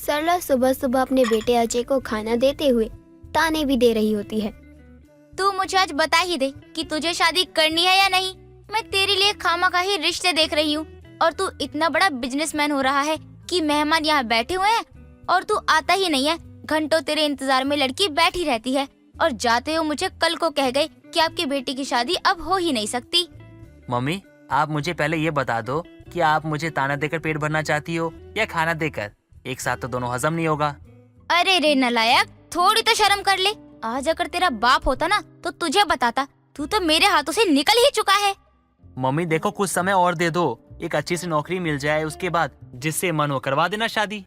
सरला सुबह सुबह अपने बेटे अजय को खाना देते हुए ताने भी दे रही होती है। तू मुझे आज बता ही दे कि तुझे शादी करनी है या नहीं। मैं तेरे लिए खामखा रिश्ते देख रही हूँ और तू इतना बड़ा बिजनेसमैन हो रहा है कि मेहमान यहाँ बैठे हुए हैं और तू आता ही नहीं है। घंटों तेरे इंतजार में लड़की बैठी रहती है और जाते हो मुझे कल को कह गए कि आपकी बेटी की शादी अब हो ही नहीं सकती। मम्मी, आप मुझे पहले ये बता दो कि आप मुझे ताना देकर पेट भरना चाहती हो या खाना देकर? एक साथ तो दोनों हजम नहीं होगा। अरे रे नालायक, थोड़ी तो शर्म कर ले। आज अगर तेरा बाप होता ना तो तुझे बताता। तू तो मेरे हाथों से निकल ही चुका है। मम्मी देखो, कुछ समय और दे दो, एक अच्छी सी नौकरी मिल जाए, उसके बाद जिससे मन हो करवा देना शादी।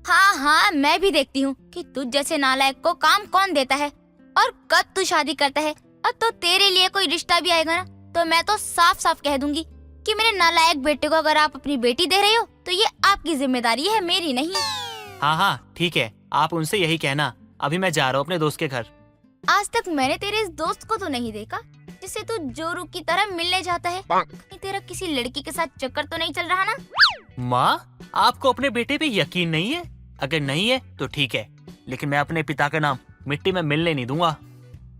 हाँ, मैं भी देखती हूँ कि तुझ जैसे नालायक को काम कौन देता है और कब तू शादी करता है। अब तो तेरे लिए कोई रिश्ता भी आएगा ना तो मैं तो साफ साफ कह दूंगी कि मेरे नालायक बेटे को अगर आप अपनी बेटी दे रहे हो तो ये आपकी जिम्मेदारी है, मेरी नहीं। हाँ ठीक है, आप उनसे यही कहना। अभी मैं जा रहा हूँ अपने दोस्त के घर। आज तक मैंने तेरे इस दोस्त को तो नहीं देखा जिससे तू जोरू की तरह मिलने जाता है। कहीं तेरा किसी लड़की के साथ चक्कर तो नहीं चल रहा ना? माँ, आपको अपने बेटे पे यकीन नहीं है? अगर नहीं है तो ठीक है, लेकिन मैं अपने पिता का नाम मिट्टी में मिलने नहीं दूंगा।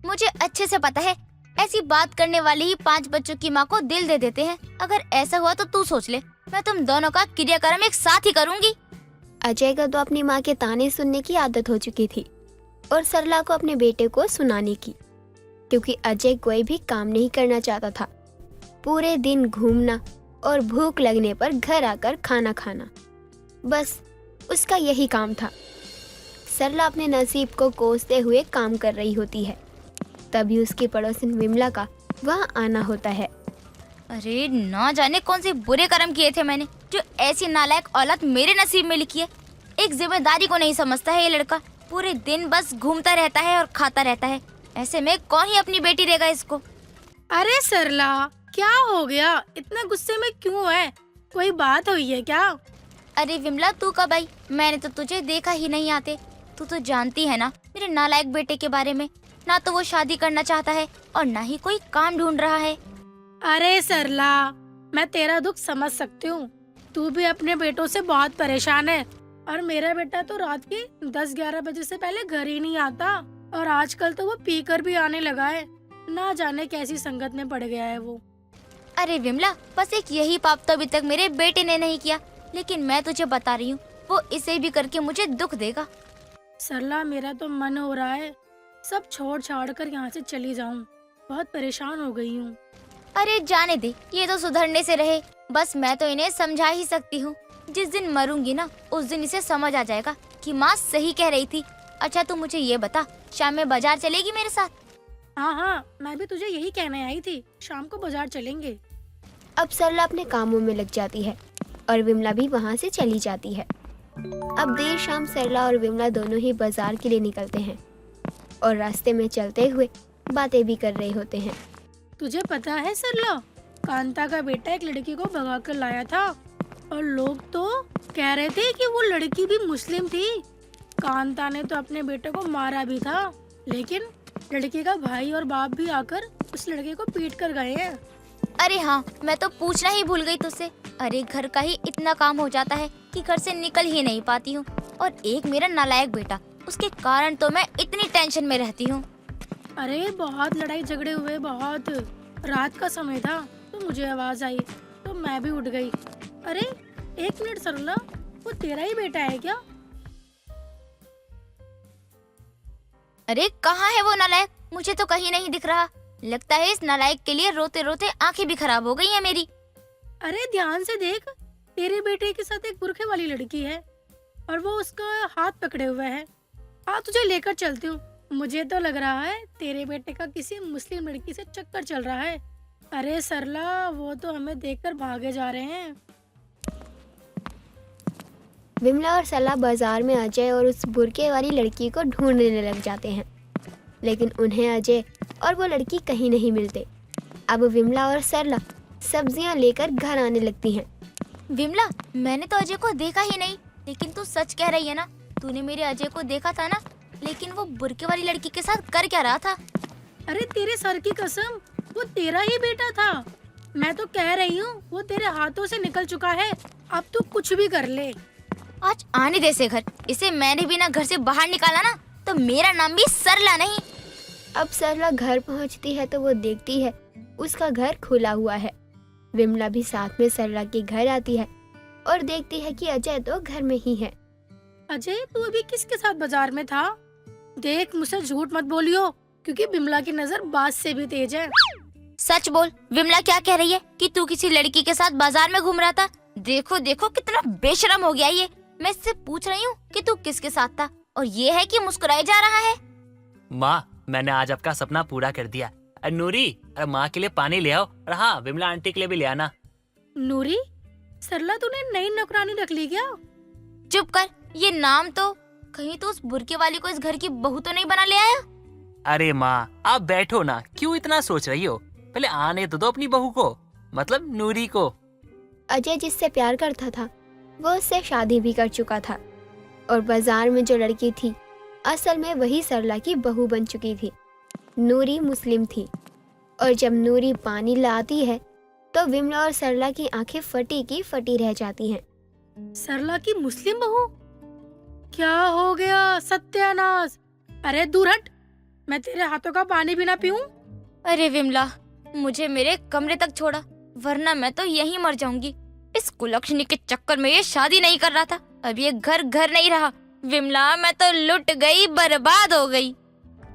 मुझे अच्छे से पता है, ऐसी बात करने वाले ही 5 बच्चों की माँ को दिल दे देते हैं। अगर ऐसा हुआ तो तू सोच ले, मैं तुम दोनों का क्रियाक्रम एक साथ ही करूँगी। अजय को तो अपनी माँ के ताने सुनने की आदत हो चुकी थी और सरला को अपने बेटे को सुनाने की, क्योंकि अजय कोई भी काम नहीं करना चाहता था। पूरे दिन घूमना और भूख लगने पर घर आकर खाना खाना, बस उसका यही काम था। सरला अपने नसीब को कोसते हुए काम कर रही होती है। तभी उसकी पड़ोसन विमला का वहाँ आना होता है। अरे ना जाने कौन से बुरे कर्म किए थे मैंने जो ऐसी नालायक औलाद मेरे नसीब में लिखी है। एक जिम्मेदारी को नहीं समझता है ये लड़का। पूरे दिन बस घूमता रहता है और खाता रहता है। ऐसे में कौन ही अपनी बेटी देगा इसको। अरे सरला, क्या हो गया? इतना गुस्से में क्यों है? कोई बात हुई है क्या? अरे विमला, तू कब आई? मैंने तो तुझे देखा ही नहीं आते। तू तो जानती है ना मेरे नालायक बेटे के बारे में। ना तो वो शादी करना चाहता है और ना ही कोई काम ढूंढ रहा है। अरे सरला, मैं तेरा दुख समझ सकती हूँ। तू भी अपने बेटों से बहुत परेशान है और मेरा बेटा तो रात के 10-11 बजे से पहले घर ही नहीं आता और आजकल तो वो पीकर भी आने लगा है। ना जाने कैसी संगत में पड़ गया है वो। अरे विमला, बस एक यही पाप तो अभी तक मेरे बेटे ने नहीं किया, लेकिन मैं तुझे बता रही हूँ वो इसे भी करके मुझे दुख देगा। सरला, मेरा तो मन हो रहा है सब छोड़ छाड़ कर यहाँ से चली जाऊँ। बहुत परेशान हो गई हूँ। अरे जाने दे, ये तो सुधरने से रहे। बस मैं तो इन्हें समझा ही सकती हूँ। जिस दिन मरूंगी ना उस दिन इसे समझ आ जाएगा कि माँ सही कह रही थी। अच्छा तू मुझे ये बता, शाम में बाजार चलेगी मेरे साथ? हाँ, मैं भी तुझे यही कहने आई थी, शाम को बाजार चलेंगे। अब सरला अपने कामों में लग जाती है और विमला भी वहाँ से चली जाती है। अब देर शाम सरला और विमला दोनों ही बाजार के लिए निकलते हैं और रास्ते में चलते हुए बातें भी कर रहे होते हैं। तुझे पता है सरला, कांता का बेटा एक लड़की को भगा कर लाया था और लोग तो कह रहे थे कि वो लड़की भी मुस्लिम थी। कांता ने तो अपने बेटे को मारा भी था, लेकिन लड़की का भाई और बाप भी आकर उस लड़के को पीट कर गए हैं। अरे हाँ, मैं तो पूछना ही भूल गई तुझसे। अरे घर का ही इतना काम हो जाता है कि घर से निकल ही नहीं पाती हूँ। और एक मेरा नालायक बेटा, उसके कारण तो मैं इतनी टेंशन में रहती हूँ। अरे बहुत लड़ाई झगड़े हुए, बहुत। रात का समय था तो मुझे आवाज आई तो मैं भी उठ गई। अरे एक मिनट सरला, वो तेरा ही बेटा है क्या? अरे कहाँ है वो नालायक? मुझे तो कहीं नहीं दिख रहा। लगता है इस नालायक के लिए रोते रोते आंखें भी खराब हो गई हैं मेरी। अरे ध्यान से देख, तेरे बेटे के साथ एक बुरखे वाली लड़की है और वो उसका हाथ पकड़े हुए है। हाँ, तुझे लेकर चलती हूँ। मुझे तो लग रहा है तेरे बेटे का किसी मुस्लिम लड़की से चक्कर चल रहा है। अरे सरला, वो तो हमें देखकर भागे जा रहे हैं। विमला और सरला बाजार में अजय और उस बुरके वाली लड़की को ढूंढने लग जाते हैं, लेकिन उन्हें अजय और वो लड़की कहीं नहीं मिलते। अब विमला और सरला सब्जियां लेकर घर आने लगती हैं। विमला, मैंने तो अजय को देखा ही नहीं, लेकिन तू सच कह रही है ना? तूने मेरे अजय को देखा था ना, लेकिन वो बुरके वाली लड़की के साथ कर क्या रहा था? अरे तेरे सर की कसम, वो तेरा ही बेटा था। मैं तो कह रही हूँ वो तेरे हाथों से निकल चुका है। अब तू कुछ भी कर ले। आज आने दे इसे घर। इसे मैंने भी ना घर से बाहर निकाला ना तो मेरा नाम भी सरला नहीं। अब सरला घर पहुंचती है तो वो देखती है उसका घर खुला हुआ है। विमला भी साथ में सरला के घर आती है और देखती है कि अजय तो घर में ही है। अजय, तू अभी किसके साथ बाजार में था? देख, मुझसे झूठ मत बोलियो, क्योंकि बिमला की नजर बाज से भी तेज है। सच बोल, विमला क्या कह रही है कि तू किसी लड़की के साथ बाजार में घूम रहा था? देखो देखो कितना बेशरम हो गया ये। मैं इससे पूछ रही हूँ कि तू किसके साथ था और ये है कि मुस्कुराए जा रहा है। माँ, मैंने आज आपका सपना पूरा कर दिया। अरे नूरी, अरे माँ के लिए पानी ले आओ और हाँ, विमला आंटी के लिए भी ले आना। नूरी, सरला तूने नई नौकरानी रख ली क्या? चुप कर, ये नाम तो कहीं तो उस बुरके वाली को इस घर की बहू तो नहीं बना ले आया? अरे माँ, आप बैठो ना, क्यों इतना सोच रही हो? पहले आने तो दो अपनी बहू को, मतलब नूरी को। अजय जिससे प्यार करता था वो उससे शादी भी कर चुका था और बाजार में जो लड़की थी असल में वही सरला की बहू बन चुकी थी। नूरी मुस्लिम थी और जब नूरी पानी लाती है तो विमला और सरला की आंखें फटी की फटी रह जाती हैं। सरला की मुस्लिम बहू? क्या हो गया? सत्यानाश! अरे दूर हट, मैं तेरे हाथों का पानी भी ना पीऊं? अरे विमला, मुझे मेरे कमरे तक छोड़ा, वरना मैं तो यहीं मर जाऊंगी। इस कुलक्षणी के चक्कर में ये शादी नहीं कर रहा था, अब ये घर घर नहीं रहा। विमला, मैं तो लुट गई, बर्बाद हो गई।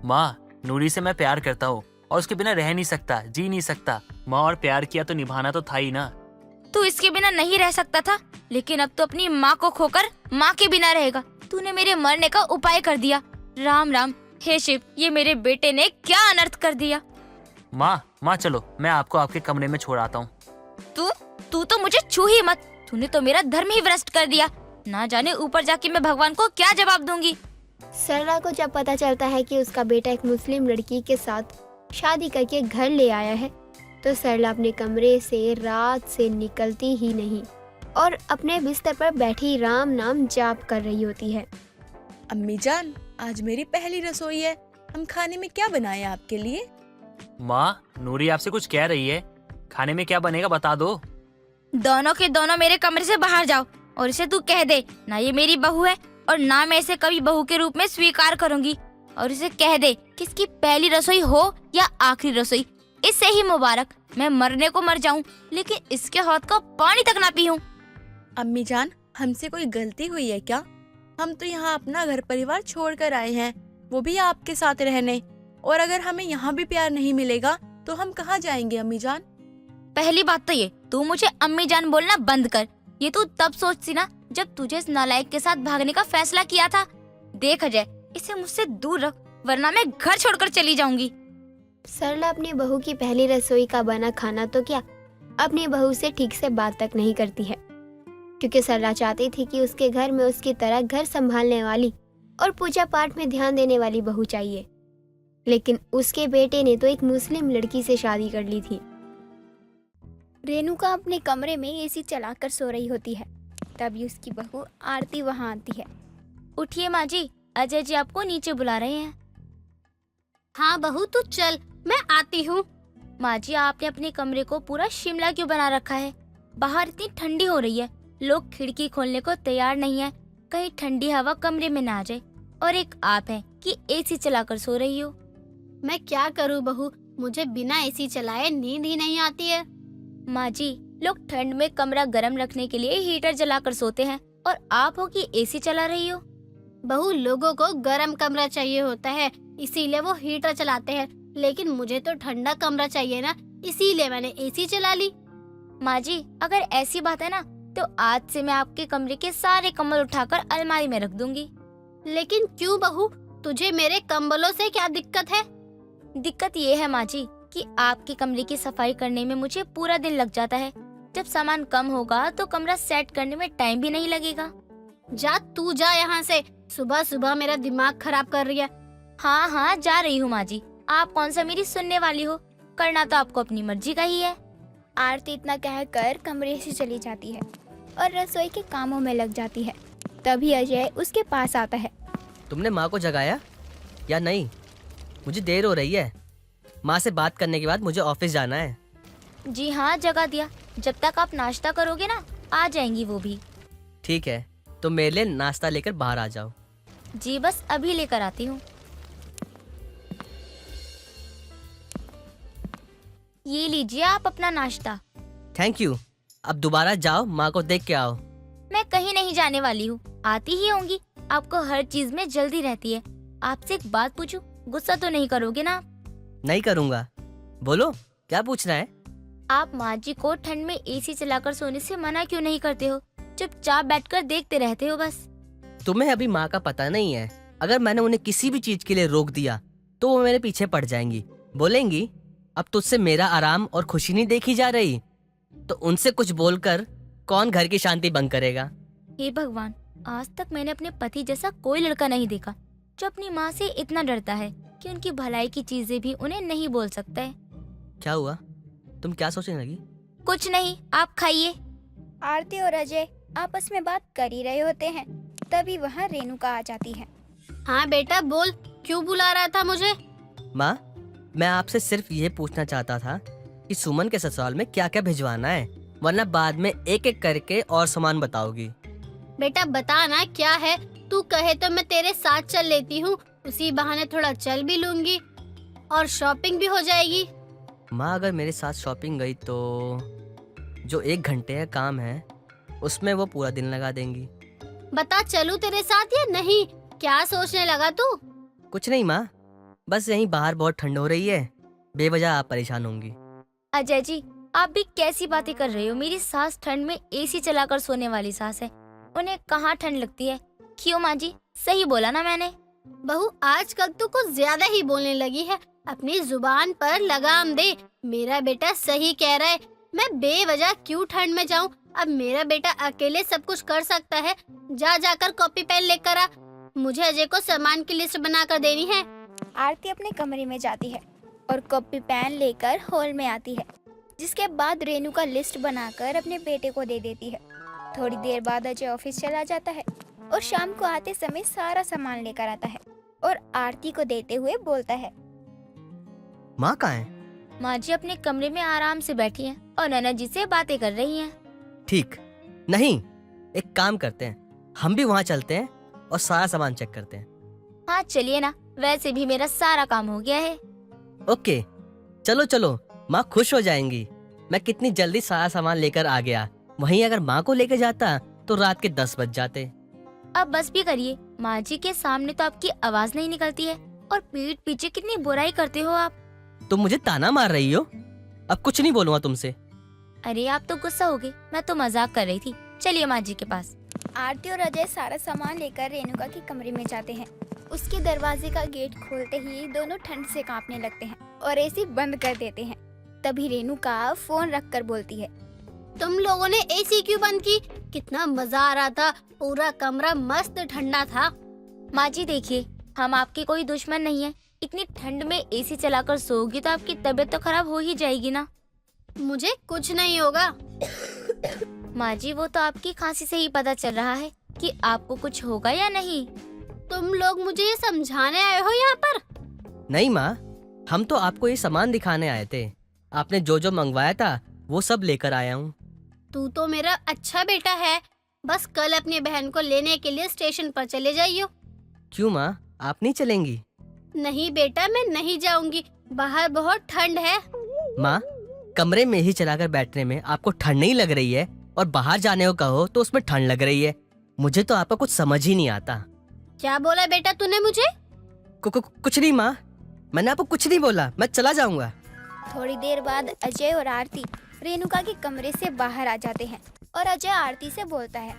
माँ, नूरी से मैं प्यार करता हूँ और उसके बिना रह नहीं सकता, जी नहीं सकता। माँ, और प्यार किया तो निभाना तो था ही ना। तू इसके बिना नहीं रह सकता था, लेकिन अब तो अपनी माँ को खोकर माँ के बिना रहेगा। तूने मेरे मरने का उपाय कर दिया। राम राम, हे शिव, ये मेरे बेटे ने क्या अनर्थ कर दिया। माँ चलो, मैं आपको आपके कमरे में छोड़ आता हूँ। तू तो मुझे छू ही मत। तूने तो मेरा धर्म ही भ्रष्ट कर दिया। ना जाने ऊपर जाके मैं भगवान को क्या जवाब दूंगी। सरला को जब पता चलता है कि उसका बेटा एक मुस्लिम लड़की के साथ शादी करके घर ले आया है तो सरला अपने कमरे से रात से निकलती ही नहीं और अपने बिस्तर पर बैठी राम नाम जाप कर रही होती है। अम्मी जान, आज मेरी पहली रसोई है। हम खाने में क्या बनाएं आपके लिए? माँ, नूरी आपसे कुछ कह रही है। खाने में क्या बनेगा बता दो। दोनों के दोनों मेरे कमरे से बाहर जाओ और इसे तू कह दे, ना ये मेरी बहू है और ना मैं इसे कभी बहू के रूप में स्वीकार करूंगी। और इसे कह दे कि इसकी पहली रसोई हो या आखिरी रसोई, इससे ही मुबारक। मैं मरने को मर जाऊं लेकिन इसके हाथ का पानी तक ना पीऊं। अम्मी जान, हमसे कोई गलती हुई है क्या? हम तो यहाँ अपना घर परिवार छोड़ कर आए हैं, वो भी आपके साथ रहने। और अगर हमें यहाँ भी प्यार नहीं मिलेगा तो हम कहाँ जाएंगे अम्मी जान? पहली बात तो ये, तू मुझे अम्मी जान बोलना बंद कर। ये तू तब सोचती ना जब तुझे इस नालायक के साथ भागने का फैसला किया था। देख अजय, इसे मुझसे दूर रख, वरना मैं घर छोड़कर चली जाऊंगी। सरला अपनी बहू की पहली रसोई का बना खाना तो क्या, अपनी बहू से ठीक से बात तक नहीं करती है, क्योंकि सरला चाहती थी कि उसके घर में उसकी तरह घर संभालने वाली और पूजा पाठ में ध्यान देने वाली बहू चाहिए। लेकिन उसके बेटे ने तो एक मुस्लिम लड़की से शादी कर ली थी। रेणुका अपने कमरे में एसी चलाकर सो रही होती है, तभी उसकी बहू आरती वहां आती है। उठिए माँ जी, अजय जी आपको नीचे बुला रहे हैं। हाँ बहू, तू चल, मैं आती हूँ। माँ जी, आपने अपने कमरे को पूरा शिमला क्यों बना रखा है? बाहर इतनी ठंडी हो रही है, लोग खिड़की खोलने को तैयार नहीं है, कहीं ठंडी हवा कमरे में ना आ जाए। और एक आप हैं कि एसी चलाकर सो रही हो। मैं क्या करूँ बहू, मुझे बिना एसी चलाए नींद ही नहीं आती है। माँ जी, लोग ठंड में कमरा गर्म रखने के लिए हीटर जलाकर सोते हैं और आप हो कि एसी चला रही हो। बहू, लोगों को गर्म कमरा चाहिए होता है, इसीलिए वो हीटर चलाते हैं, लेकिन मुझे तो ठंडा कमरा चाहिए ना, इसीलिए मैंने एसी चला ली। माँ जी, अगर ऐसी बात है ना तो आज से मैं आपके कमरे के सारे कंबल उठाकर अलमारी में रख दूंगी। लेकिन क्यों बहू, तुझे मेरे कंबलों से क्या दिक्कत है? दिक्कत ये है माँ जी कि आपके कमरे की सफाई करने में मुझे पूरा दिन लग जाता है। जब सामान कम होगा तो कमरा सेट करने में टाइम भी नहीं लगेगा। जा, तू जा यहाँ से, सुबह सुबह मेरा दिमाग खराब कर रही है। हाँ, जा रही हूँ माँ जी। आप कौन सा मेरी सुनने वाली हो, करना तो आपको अपनी मर्जी का ही है। आरती इतना कहकर कमरे से चली जाती है और रसोई के कामों में लग जाती है। तभी अजय उसके पास आता है। तुमने माँ को जगाया या नहीं? मुझे देर हो रही है। माँ से बात करने के बाद मुझे ऑफिस जाना है। जी हाँ, जगा दिया। जब तक आप नाश्ता करोगे ना, आ जाएंगी वो भी। ठीक है, तो मेरे लिए नाश्ता लेकर बाहर आ जाओ। जी बस अभी लेकर आती हूँ। ये लीजिए आप अपना नाश्ता। Thank you. अब दोबारा जाओ, माँ को देख के आओ। मैं कहीं नहीं जाने वाली हूँ, आती ही होंगी। आपको हर चीज में जल्दी रहती है। आपसे एक बात पूछूं, गुस्सा तो नहीं करोगे ना? नहीं करूँगा। बोलो, क्या पूछना है? आप माँ जी को ठंड में एसी चलाकर सोने से मना क्यों नहीं करते हो? चुपचाप बैठकर देखते रहते हो बस। तुम्हें अभी माँ का पता नहीं है। अगर मैंने उन्हें किसी भी चीज के लिए रोक दिया तो वो मेरे पीछे पड़ जाएंगी। बोलेंगी अब तुझसे मेरा आराम और खुशी नहीं देखी जा रही। तो उनसे कुछ बोलकर कौन घर की शांति भंग करेगा? हे भगवान, आज तक मैंने अपने पति जैसा कोई लड़का नहीं देखा जो अपनी माँ से इतना डरता है कि उनकी भलाई की चीजें भी उन्हें नहीं बोल सकता है। क्या हुआ? तुम क्या सोचने लगी? कुछ नहीं, आप खाइए। आरती और अजय आपस में बात कर ही रहे होते हैं, तभी वहाँ रेणुका आ जाती है। हाँ बेटा बोल, क्यों बुला रहा था मुझे? माँ, मैं आपसे सिर्फ ये पूछना चाहता था कि सुमन के ससुराल में क्या क्या भिजवाना है, वरना बाद में एक एक करके और सामान बताओगी। बेटा बता ना क्या है। तू कहे तो मैं तेरे साथ चल लेती हूँ, उसी बहाने थोड़ा चल भी लूंगी और शॉपिंग भी हो जाएगी। माँ, अगर मेरे साथ शॉपिंग गई तो जो 1 घंटे का काम है उसमें वो पूरा दिन लगा देंगी। बता चलूं तेरे साथ या नहीं? क्या सोचने लगा तू? कुछ नहीं माँ, बस यहीं बाहर बहुत ठंड हो रही है, बेवजह आप परेशान होंगी। अजय जी, आप भी कैसी बातें कर रहे हो? मेरी सास ठंड में एसी चलाकर सोने वाली सास है, उन्हें कहाँ ठंड लगती है? क्यों माँ जी, सही बोला ना मैंने? बहू आजकल तू कुछ ज्यादा ही बोलने लगी है, अपनी जुबान पर लगाम दे। मेरा बेटा सही कह रहा है, मैं बेवजह क्यों ठंड में जाऊं? अब मेरा बेटा अकेले सब कुछ कर सकता है। जा जाकर कॉपी पेन लेकर आ, मुझे अजय को सामान की लिस्ट बनाकर देनी है। आरती अपने कमरे में जाती है और कॉपी पेन लेकर हॉल में आती है, जिसके बाद रेणुका लिस्ट बनाकर अपने बेटे को दे देती है। थोड़ी देर बाद अजय ऑफिस चला जाता है और शाम को आते समय सारा सामान लेकर आता है और आरती को देते हुए बोलता है, माँ कहाँ है? माँ जी अपने कमरे में आराम से बैठी हैं और नैना जी से बातें कर रही हैं। ठीक नहीं, एक काम करते हैं, हम भी वहाँ चलते हैं और सारा सामान चेक करते हैं। हाँ चलिए ना, वैसे भी मेरा सारा काम हो गया है। ओके, चलो चलो, माँ खुश हो जाएंगी। मैं कितनी जल्दी सारा सामान लेकर आ गया। वहीं अगर माँ को लेकर जाता तो रात के 10 बज जाते। अब बस भी करिए, माँ जी के सामने तो आपकी आवाज नहीं निकलती है और पीठ पीछे कितनी बुराई करते हो आप। तुम मुझे ताना मार रही हो? अब कुछ नहीं बोलूंगा तुमसे। अरे आप तो गुस्सा हो गए, मैं तो मजाक कर रही थी। चलिए माँ जी के पास। आरती और अजय सारा सामान लेकर रेणुका के कमरे में जाते हैं। उसके दरवाजे का गेट खोलते ही दोनों ठंड से कांपने लगते हैं और एसी बंद कर देते हैं। तभी रेणुका फोन रखकर बोलती है, तुम लोगों ने एसी क्यों बंद की? कितना मजा आ रहा था, पूरा कमरा मस्त ठंडा था। माँ जी देखिए, हम आपके कोई दुश्मन नहीं है। इतनी ठंड में एसी चलाकर सोओगी तो आपकी तबीयत तो खराब हो ही जाएगी ना। मुझे कुछ नहीं होगा। माँ जी वो तो आपकी खांसी से ही पता चल रहा है कि आपको कुछ होगा या नहीं। तुम लोग मुझे ये समझाने आए हो यहाँ पर? नहीं माँ, हम तो आपको ये सामान दिखाने आए थे। आपने जो जो मंगवाया था वो सब लेकर आया हूँ। तू तो मेरा अच्छा बेटा है, बस कल अपनी बहन को लेने के लिए स्टेशन पर चले जाइयो। क्यों माँ, आप नहीं चलेंगी? नहीं बेटा, मैं नहीं जाऊंगी, बाहर बहुत ठंड है। माँ, कमरे में ही चलाकर बैठने में आपको ठंड नहीं लग रही है और बाहर जाने को कहो तो उसमें ठंड लग रही है। मुझे तो आपका कुछ समझ ही नहीं आता। क्या बोला बेटा तूने मुझे? कुछ नहीं माँ, मैंने आपको कुछ नहीं बोला, मैं चला जाऊंगा। थोड़ी देर बाद अजय और आरती रेणुका के कमरे से बाहर आ जाते हैं और अजय आरती से बोलता है,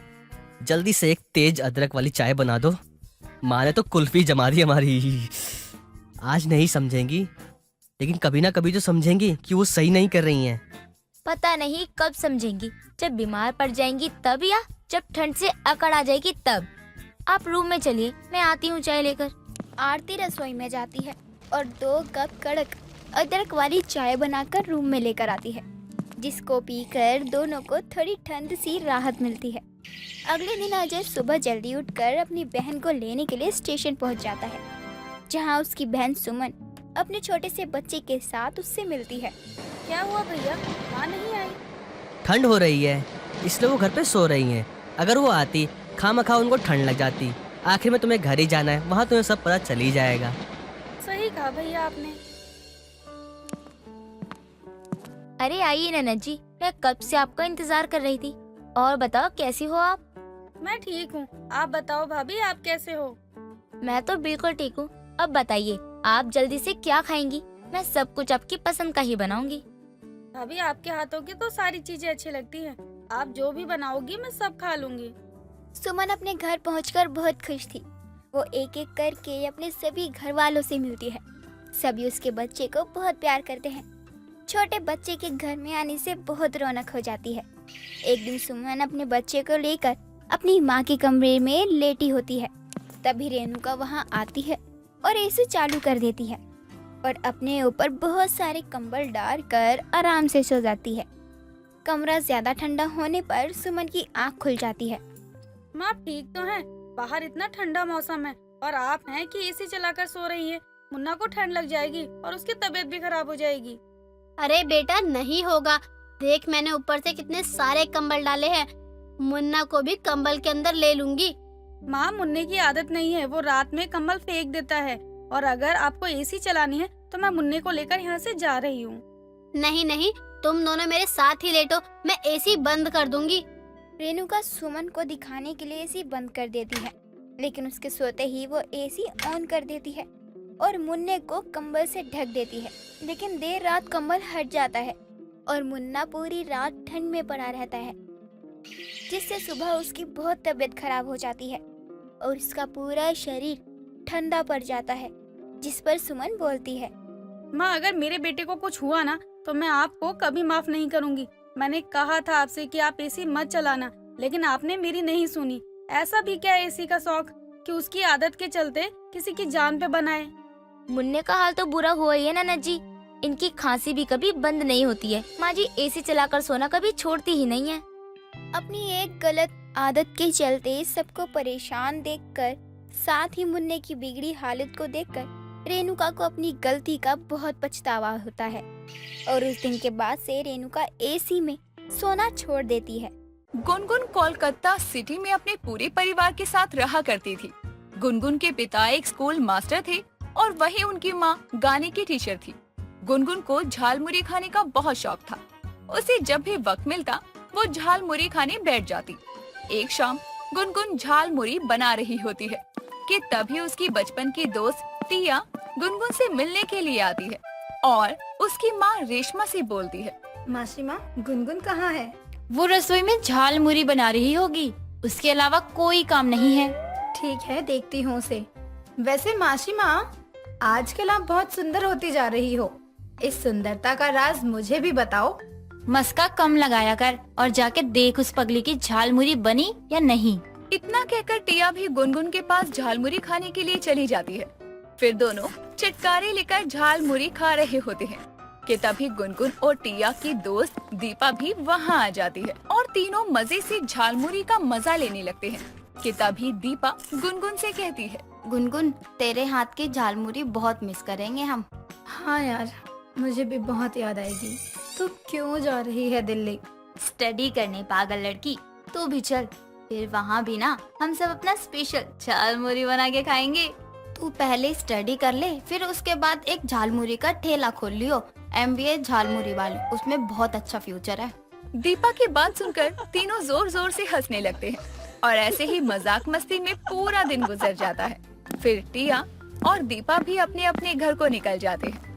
जल्दी से एक तेज अदरक वाली चाय बना दो। माँ ने तो कुल्फी जमा दी हमारी। आज नहीं समझेंगी, लेकिन कभी ना कभी तो समझेंगी कि वो सही नहीं कर रही हैं। पता नहीं कब समझेंगी, जब बीमार पड़ जाएंगी तब या जब ठंड से अकड़ आ जाएगी तब। आप रूम में चलिए, मैं आती हूँ चाय लेकर। आरती रसोई में जाती है और 2 कप कड़क अदरक वाली चाय बनाकर रूम में लेकर आती है, जिसको पीकर दोनों को थोड़ी ठंड सी राहत मिलती है। अगले दिन अजय सुबह जल्दी उठकर अपनी बहन को लेने के लिए स्टेशन पहुंच जाता है, जहां उसकी बहन सुमन अपने छोटे से बच्चे के साथ उससे मिलती है। क्या हुआ भैया, माँ नहीं आई? ठंड हो रही है इसलिए वो घर पे सो रही हैं। अगर वो आती खामखा उनको ठंड लग जाती। आखिर में तुम्हें घर ही जाना है, वहाँ तुम्हें सब पता चल ही जाएगा। सही कहा भैया आपने। अरे आइए ननद जी, मैं कब से आपका इंतजार कर रही थी। और बताओ कैसी हो आप? मैं ठीक हूँ, आप बताओ भाभी आप कैसे हो? मैं तो बिल्कुल ठीक हूँ। अब बताइए आप जल्दी से क्या खाएंगी? मैं सब कुछ आपकी पसंद का ही बनाऊंगी। भाभी आपके हाथों की तो सारी चीजें अच्छी लगती हैं। आप जो भी बनाओगी मैं सब खा लूंगी। सुमन अपने घर पहुंचकर बहुत खुश थी। वो एक एक करके अपने सभी घर वालों से मिलती है। सभी उसके बच्चे को बहुत प्यार करते हैं। छोटे बच्चे के घर में आने से बहुत रौनक हो जाती है। एक दिन सुमन अपने बच्चे को लेकर अपनी माँ के कमरे में लेटी होती है। तभी रेणुका वहाँ आती है और एसी चालू कर देती है और अपने ऊपर बहुत सारे कंबल डालकर आराम से सो जाती है। कमरा ज्यादा ठंडा होने पर सुमन की आँख खुल जाती है। माँ आप ठीक तो हैं? बाहर इतना ठंडा मौसम है और आप हैं कि एसी चलाकर सो रही हैं। मुन्ना को ठंड लग जाएगी और उसकी तबीयत भी खराब हो जाएगी। अरे बेटा नहीं होगा, देख मैंने ऊपर से कितने सारे कंबल डाले हैं। मुन्ना को भी कंबल के अंदर ले लूंगी। माँ मुन्ने की आदत नहीं है, वो रात में कंबल फेंक देता है। और अगर आपको एसी चलानी है तो मैं मुन्ने को लेकर यहाँ से जा रही हूँ। नहीं नहीं, तुम दोनों मेरे साथ ही लेटो, मैं एसी बंद कर दूंगी। रेणुका सुमन को दिखाने के लिए एसी बंद कर देती है, लेकिन उसके सोते ही वो एसी ऑन कर देती है और मुन्ने को कंबल से ढक देती है। लेकिन देर रात कंबल हट जाता है और मुन्ना पूरी रात ठंड में पड़ा रहता है, जिससे सुबह उसकी बहुत तबीयत खराब हो जाती है और उसका पूरा शरीर ठंडा पड़ जाता है। जिस पर सुमन बोलती है, माँ अगर मेरे बेटे को कुछ हुआ ना तो मैं आपको कभी माफ नहीं करूँगी। मैंने कहा था आपसे कि आप एसी मत चलाना, लेकिन आपने मेरी नहीं सुनी। ऐसा भी क्या एसी का शौक कि उसकी आदत के चलते किसी की जान पे बनाए। मुन्ने का हाल तो बुरा हुआ ही है ननद जी। इनकी खांसी भी कभी बंद नहीं होती है। माँ जी एसी चलाकर सोना कभी छोड़ती ही नहीं है। अपनी एक गलत आदत के चलते सबको परेशान देखकर, साथ ही मुन्ने की बिगड़ी हालत को देखकर रेणुका को अपनी गलती का बहुत पछतावा होता है और उस दिन के बाद से रेणुका एसी में सोना छोड़ देती है। गुनगुन कोलकाता सिटी में अपने पूरे परिवार के साथ रहा करती थी। गुनगुन के पिता एक स्कूल मास्टर थे और वहीं उनकी माँ गाने की टीचर थी। गुनगुन को झालमुरी खाने का बहुत शौक था। उसे जब भी वक्त मिलता वो झालमुरी खाने बैठ जाती। एक शाम गुनगुन झालमुरी बना रही होती है कि तभी उसकी बचपन की दोस्त टिया गुनगुन से मिलने के लिए आती है और उसकी माँ रेशमा से बोलती है, मासी माँ गुनगुन कहाँ है? वो रसोई में झालमुरी बना रही होगी, उसके अलावा कोई काम नहीं है। ठीक है देखती हूँ उसे। वैसे मासी माँ आजकल आप बहुत सुंदर होती जा रही हो। इस सुंदरता का राज मुझे भी बताओ। मस्का कम लगाया कर और जाके देख उस पगली की झालमुरी बनी या नहीं। इतना कहकर टिया भी गुनगुन के पास झालमुरी खाने के लिए चली जाती है। फिर दोनों चटकारे लेकर झालमुरी खा रहे होते हैं कि तभी गुनगुन और टिया की दोस्त दीपा भी वहाँ आ जाती है और तीनों मजे से झालमुरी का मजा लेने लगते हैं कि तभी दीपा गुनगुन से कहती है, गुनगुन तेरे हाथ की झालमुरी बहुत मिस करेंगे हम। हाँ यार मुझे भी बहुत याद आएगी। तू क्यों जा रही है दिल्ली? स्टडी करने पागल लड़की, तू भी चल। फिर वहाँ भी ना हम सब अपना स्पेशल झालमुरी बना के खाएंगे। तू पहले स्टडी कर ले, फिर उसके बाद एक झालमुरी का ठेला खोल लियो, MBA झालमुरी वाले, उसमें बहुत अच्छा फ्यूचर है। दीपा की बात सुनकर तीनों जोर जोर से हंसने लगते हैं और ऐसे ही मजाक मस्ती में पूरा दिन गुजर जाता है। फिर टिया और दीपा भी अपने अपने घर को निकल जाते हैं।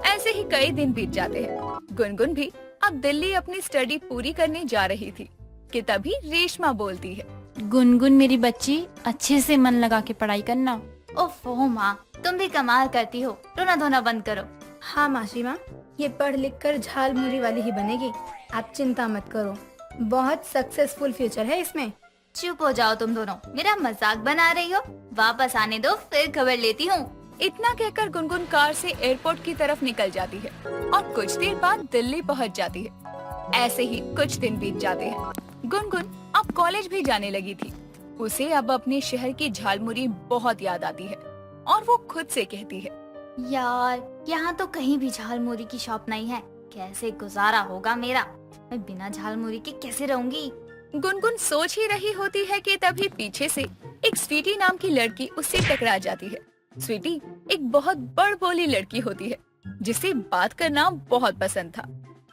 ऐसे ही कई दिन बीत जाते हैं। गुनगुन भी अब दिल्ली अपनी स्टडी पूरी करने जा रही थी कि तभी रेशमा बोलती है, गुनगुन मेरी बच्ची अच्छे से मन लगा के पढ़ाई करना। ओफो माँ तुम भी कमाल करती हो, रोना धोना बंद करो। हाँ मासी माँ ये पढ़ लिख कर झालमुरी वाली ही बनेगी, आप चिंता मत करो। बहुत सक्सेसफुल फ्यूचर है इसमें। चुप हो जाओ तुम दोनों, मेरा मजाक बना रही हो। वापस आने दो फिर खबर लेती हूँ। इतना कहकर गुनगुन कार से एयरपोर्ट की तरफ निकल जाती है और कुछ देर बाद दिल्ली पहुंच जाती है। ऐसे ही कुछ दिन बीत जाते हैं। गुनगुन अब कॉलेज भी जाने लगी थी। उसे अब अपने शहर की झालमुरी बहुत याद आती है और वो खुद से कहती है, यार यहाँ तो कहीं भी झालमुरी की शॉप नहीं है, कैसे गुजारा होगा मेरा। मैं बिना झालमुरी के कैसे रहूंगी। गुनगुन सोच ही रही होती है कि तभी पीछे से एक स्वीटी नाम की लड़की उससे टकरा जाती है। स्वीटी एक बहुत बड़बोली लड़की होती है जिसे बात करना बहुत पसंद था।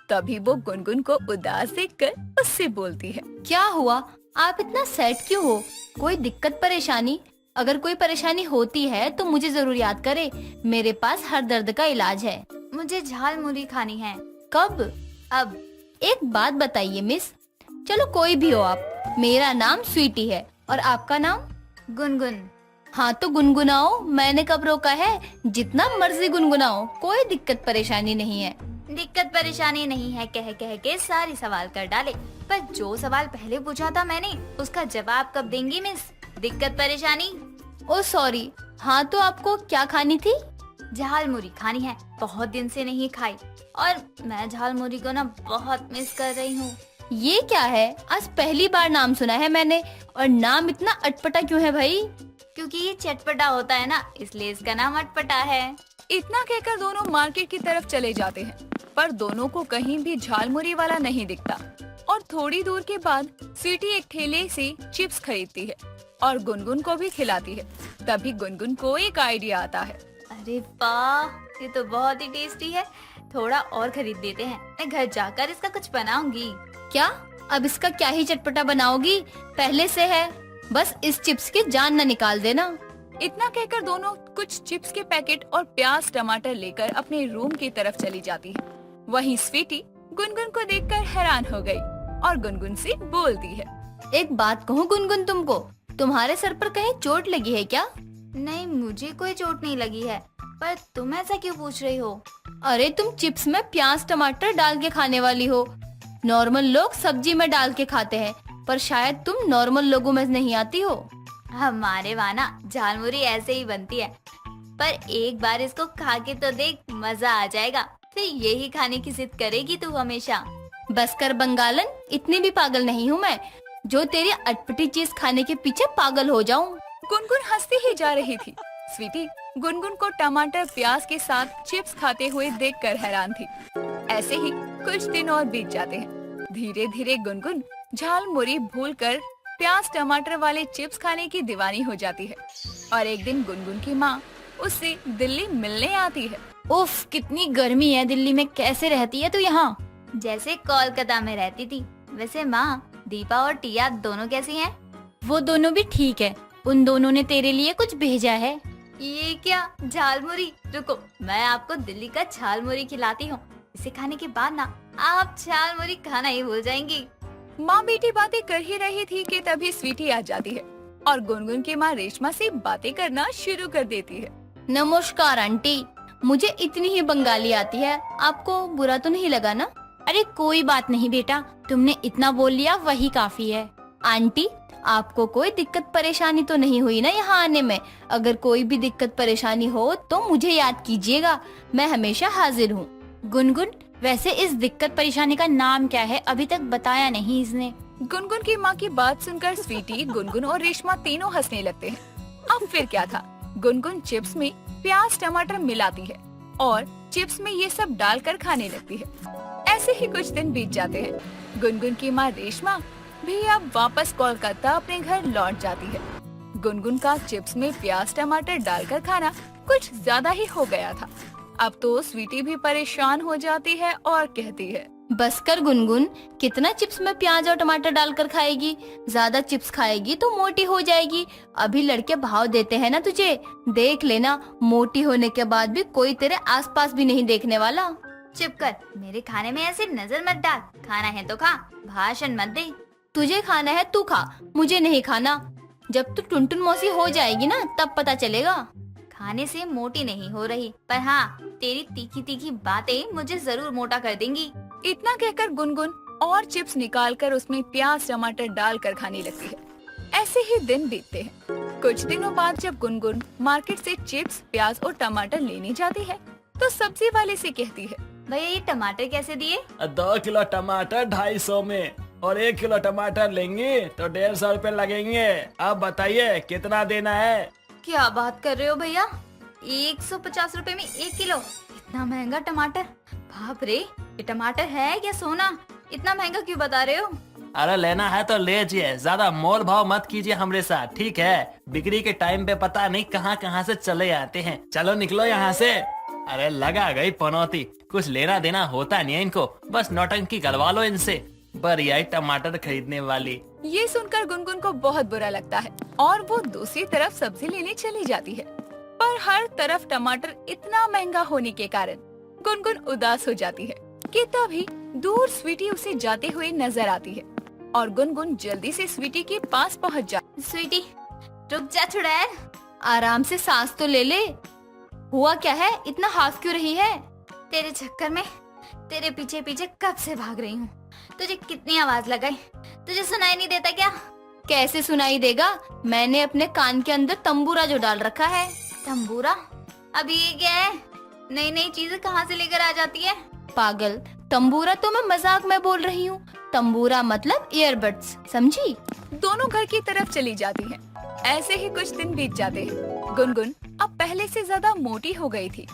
तभी वो गुनगुन को उदास देखकर उससे बोलती है। क्या हुआ? आप इतना सैड क्यों हो? कोई दिक्कत परेशानी? अगर कोई परेशानी होती है तो मुझे जरूर याद करे, मेरे पास हर दर्द का इलाज है। मुझे झाल मुरी खानी है। कब? अब। एक बात बताइए मिस, चलो कोई भी हो आप, मेरा नाम स्वीटी है और आपका नाम? गुनगुन। हाँ तो गुनगुनाओ, मैंने कब रोका है? जितना मर्जी गुनगुनाओ, कोई दिक्कत परेशानी नहीं है। दिक्कत परेशानी नहीं है कह कह के सारी सवाल कर डाले, पर जो सवाल पहले पूछा था मैंने उसका जवाब कब देंगी मिस? दिक्कत परेशानी? ओ सॉरी, हाँ तो आपको क्या खानी थी? झाल मुरी खानी है, बहुत दिन से नहीं खाई और मैं झाल मुरी को ना बहुत मिस कर रही हूँ। ये क्या है? आज पहली बार नाम सुना है मैंने, और नाम इतना अटपटा क्यों है भाई? क्योंकि ये चटपटा होता है ना, इसलिए इसका नाम अटपटा है। इतना कहकर दोनों मार्केट की तरफ चले जाते हैं, पर दोनों को कहीं भी झालमुरी वाला नहीं दिखता। और थोड़ी दूर के बाद स्वीटी एक ठेले से चिप्स खरीदती है और गुनगुन को भी खिलाती है। तभी गुनगुन को एक आइडिया आता है। अरे वाह, ये तो बहुत ही टेस्टी है, थोड़ा और खरीद देते हैं, मैं घर जाकर इसका कुछ बनाऊंगी। क्या? अब इसका क्या ही चटपटा बनाओगी? पहले से है, बस इस चिप्स की जान न निकाल देना। इतना कहकर दोनों कुछ चिप्स के पैकेट और प्याज टमाटर लेकर अपने रूम की तरफ चली जाती है। वहीं स्वीटी गुनगुन को देखकर हैरान हो गई और गुनगुन से बोलती है। एक बात कहूँ गुनगुन तुमको, तुम्हारे सर पर कहीं चोट लगी है क्या? नहीं, मुझे कोई चोट नहीं लगी है, पर तुम ऐसा क्यों पूछ रही हो? अरे तुम चिप्स में प्याज टमाटर डाल के खाने वाली हो। नॉर्मल लोग सब्जी में डाल के खाते हैं, पर शायद तुम नॉर्मल लोगों में नहीं आती हो। हमारे वहाँ ना झालमुरी ऐसे ही बनती है, पर एक बार इसको खा के तो देख, मजा आ जाएगा। फिर यही खाने की जिद करेगी तू हमेशा। बस कर बंगालन, इतनी भी पागल नहीं हूँ मैं जो तेरी अटपटी चीज खाने के पीछे पागल हो जाऊं। गुनगुन हंसती ही जा रही थी। स्वीटी गुनगुन को टमाटर प्याज के साथ चिप्स खाते हुए देखकर हैरान थी। ऐसे ही कुछ दिन और बीत जाते हैं। धीरे धीरे गुनगुन झालमुरी भूलकर प्याज टमाटर वाले चिप्स खाने की दीवानी हो जाती है। और एक दिन गुनगुन की माँ उससे दिल्ली मिलने आती है। उफ, कितनी गर्मी है दिल्ली में, कैसे रहती है तू यहाँ? जैसे कोलकाता में रहती थी। वैसे माँ, दीपा और टिया दोनों कैसी हैं? वो दोनों भी ठीक है। उन दोनों ने तेरे लिए कुछ भेजा है। ये क्या? झालमुरी? रुको, मैं आपको दिल्ली का झालमुरी खिलाती हूँ। इसे खाने के बाद ना आप झालमुरी खाना ही भूल जाएंगी। माँ बेटी बातें कर ही रही थी कि तभी स्वीटी आ जाती है और गुनगुन की माँ रेशमा से बातें करना शुरू कर देती है। नमस्कार आंटी, मुझे इतनी ही बंगाली आती है, आपको बुरा तो नहीं लगा ना? अरे कोई बात नहीं बेटा, तुमने इतना बोल लिया वही काफी है। आंटी, आपको कोई दिक्कत परेशानी तो नहीं हुई ना यहाँ आने में? अगर कोई भी दिक्कत परेशानी हो तो मुझे याद कीजिएगा, मैं हमेशा हाजिर हूँ। गुनगुन, वैसे इस दिक्कत परेशानी का नाम क्या है? अभी तक बताया नहीं इसने। गुनगुन की माँ की बात सुनकर स्वीटी, गुनगुन और रेशमा तीनों हंसने लगते हैं। अब फिर क्या था, गुनगुन चिप्स में प्याज टमाटर मिलाती है और चिप्स में ये सब डालकर खाने लगती है। ऐसे ही कुछ दिन बीत जाते हैं। गुनगुन की माँ रेशमा भी अब वापस कोलकाता अपने घर लौट जाती है। गुनगुन का चिप्स में प्याज टमाटर डालकर खाना कुछ ज्यादा ही हो गया था। अब तो स्वीटी भी परेशान हो जाती है और कहती है, बस कर गुनगुन, कितना चिप्स में प्याज और टमाटर डालकर खाएगी? ज्यादा चिप्स खाएगी तो मोटी हो जाएगी। अभी लड़के भाव देते हैं ना तुझे, देख लेना, मोटी होने के बाद भी कोई तेरे आसपास भी नहीं देखने वाला। चुप कर, मेरे खाने में ऐसे नजर मत डाल। खाना है तो खा, भाषण मत दे। तुझे खाना है तू खा, मुझे नहीं खाना। जब तू टुनटुन मौसी हो जाएगी ना तब पता चलेगा। खाने से मोटी नहीं हो रही, पर हाँ, तेरी तीखी तीखी बातें मुझे जरूर मोटा कर देंगी। इतना कहकर गुनगुन और चिप्स निकालकर उसमें प्याज टमाटर डालकर खाने लगती है। ऐसे ही दिन बीतते हैं। कुछ दिनों बाद जब गुनगुन मार्केट से चिप्स प्याज और टमाटर लेने जाती है तो सब्जी वाले से कहती है, भैया ये टमाटर कैसे दिए? 2 किलो टमाटर 250 में और 1 किलो टमाटर लेंगे तो 150 रुपए लगेंगे। आप बताइए कितना देना है? क्या बात कर रहे हो भैया, 150 रुपए में 1 किलो? इतना महंगा टमाटर? बाप रे, ये टमाटर है क्या सोना? इतना महंगा क्यों बता रहे हो? अरे लेना है तो लीजिए, ज्यादा मोल भाव मत कीजिए हमरे साथ, ठीक है? बिक्री के टाइम पे पता नहीं कहाँ कहाँ से चले आते हैं। चलो निकलो यहाँ से। अरे लगा गई पनौती, कुछ लेना देना होता नहीं है इनको, बस नौटंकी करवा लो इनसे। बढ़िया ही टमाटर खरीदने वाली। ये सुनकर गुनगुन को बहुत बुरा लगता है और वो दूसरी तरफ सब्जी लेने चली जाती है। पर हर तरफ टमाटर इतना महंगा होने के कारण गुनगुन उदास हो जाती है कि तभी दूर स्वीटी उसे जाते हुए नजर आती है और गुनगुन जल्दी से स्वीटी के पास पहुंच जाती। स्वीटी रुक जा थोड़ा यार, आराम से सांस तो ले ले। हुआ क्या है, इतना हाफ क्यों रही है? तेरे चक्कर में तेरे पीछे पीछे कब से भाग रही हूँ। तुझे कितनी आवाज लगाई, तुझे सुनाई नहीं देता क्या? कैसे सुनाई देगा, मैंने अपने कान के अंदर तंबूरा जो डाल रखा है। तंबूरा? अभी ये क्या है? नई नई चीजें कहाँ से लेकर आ जाती है? पागल, तंबूरा तो मैं मजाक में बोल रही हूँ, तंबूरा मतलब ईयरबड्स, समझी? दोनों घर की तरफ चली जाती हैं। ऐसे ही कुछ दिन बीत जाते हैं। गुनगुन अब पहले से ज्यादा मोटी हो गई थी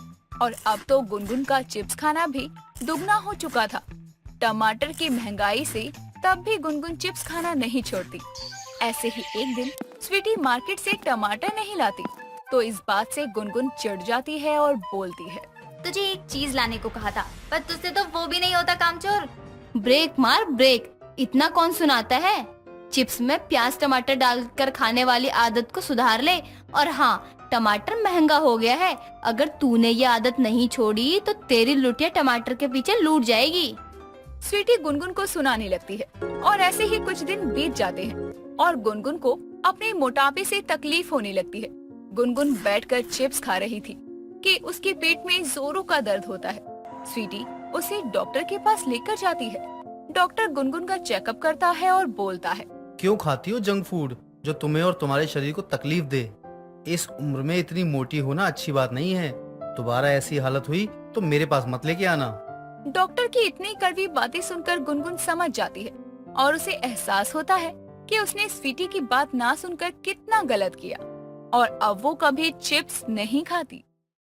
और अब तो गुनगुन का चिप्स खाना भी दुगना हो चुका था। टमाटर की महंगाई से तब भी गुनगुन चिप्स खाना नहीं छोड़ती। ऐसे ही एक दिन स्वीटी मार्केट से टमाटर नहीं लाती तो इस बात से गुनगुन चिढ़ जाती है और बोलती है, तुझे एक चीज लाने को कहा था पर तुझसे तो वो भी नहीं होता कामचोर। ब्रेक मार ब्रेक, इतना कौन सुनाता है? चिप्स में प्याज टमाटर डालकर खाने वाली आदत को सुधार ले। और हाँ, टमाटर महंगा हो गया है, अगर तूने ये आदत नहीं छोड़ी तो तेरी लुटिया टमाटर के पीछे लूट जाएगी। स्वीटी गुनगुन को सुनाने लगती है और ऐसे ही कुछ दिन बीत जाते हैं और गुनगुन को अपने मोटापे से तकलीफ होने लगती है। गुनगुन बैठकर चिप्स खा रही थी कि उसके पेट में जोरों का दर्द होता है। स्वीटी उसे डॉक्टर के पास लेकर जाती है। डॉक्टर गुनगुन का चेकअप करता है और बोलता है, क्यों खाती हो जंक फूड जो तुम्हें और तुम्हारे शरीर को तकलीफ दे? इस उम्र में इतनी मोटी होना अच्छी बात नहीं है। दोबारा ऐसी हालत हुई तो मेरे पास मत लेके आना। डॉक्टर की इतनी कड़वी बातें सुनकर गुनगुन समझ जाती है और उसे एहसास होता है कि उसने स्वीटी की बात ना सुनकर कितना गलत किया और अब वो कभी चिप्स नहीं खाती।